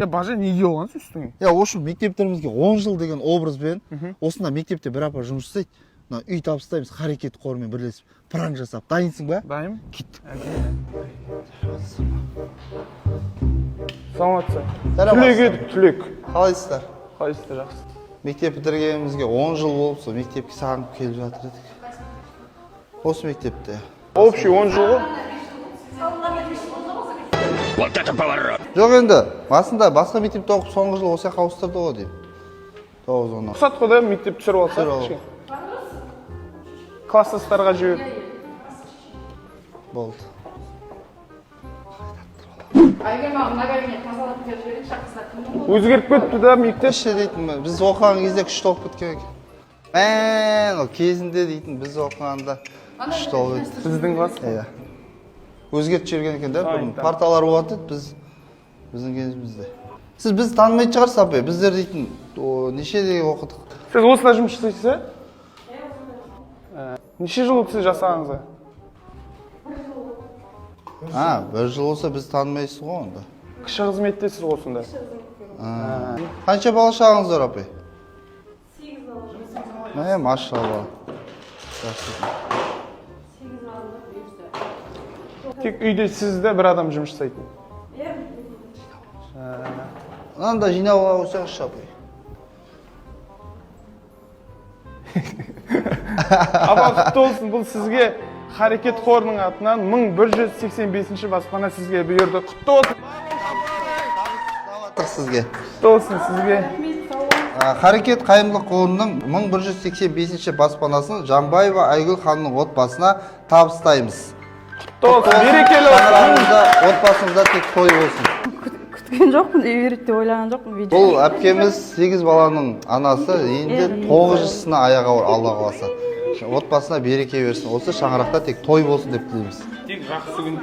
Бажа неге оғансыз үстіңе? Ошу мектептерімізге 10 жыл деген образбен, осында мектепте бір апа жұмыс істейді. Үй табыстаймыз, харекет қорымен бірлесіп, пранк жасап. Дайынсың ба? Дайым. Кеттік. Саламатсың. Түлек еді, түлек. Қалайсыздар? Қалайсыздар, жақсы. Мектеп бітіргенімізге 10 жыл болып, сол мектепке сағынып келіп жатыр едік. Осы мектепте. Общий 10 жыл ғой? Жоқ енді, басында басқа мектепте оқып, соңғы жыл осы жаққа ауыстырды ғой деймін. 9-10. Құсат қой мектеп түсіріп алса. Класстастарға жіберіп. Болды. Өзгеріп кетті да мектеп. Іші дейтін, біз оқыған кезде күшті оқып кеткен екен. Кезінде дейтін, біз оқығанда күшті оқып кетті. Біздің класс? Өзгертіп жіберген екен да, парталар болады еді, біздің кезімізде. Сіз бізді танымайтын шығарсыз, апай, біздер дейтін, нешеде оқыдық. Сіз осында жұмыс істейсіз, неше жыл сіз жасағаныңызға? Бір жыл болса біз танымайсыз ғой онда. Кіші қызметтесіз осында. Қанша бала шағыңыз бар, апай? 8 бала. Машалла. Тек үйде сізде бір адам жұмыс жасайтын. Анда жинауға қойсаңызшы, апай. Апа, құтты болсын, бұл сізге Харекет қорының атынан 1185-ші баспана сізге бұйырды. Құтты болсын. Сізге. Құтты болсын сізге. Харекет қайырымдылық қорының 1185-ші баспанасын Жанбаева Айгүл ханымның отбасына табыстаймыз. Құтты болсын, берекелі болсын. Отбасыңызда тек той болсын. Күткен жоқпын, үй береді деп ойлаған жоқпын. Бұл әпкеміз 8 баланың анасы, енді 9-сына аяғы ауыр, Алла қаласа. Отбасына береке берсін. Осы шаңырақта тек той болсын деп тілейміз. Тек жақсы күн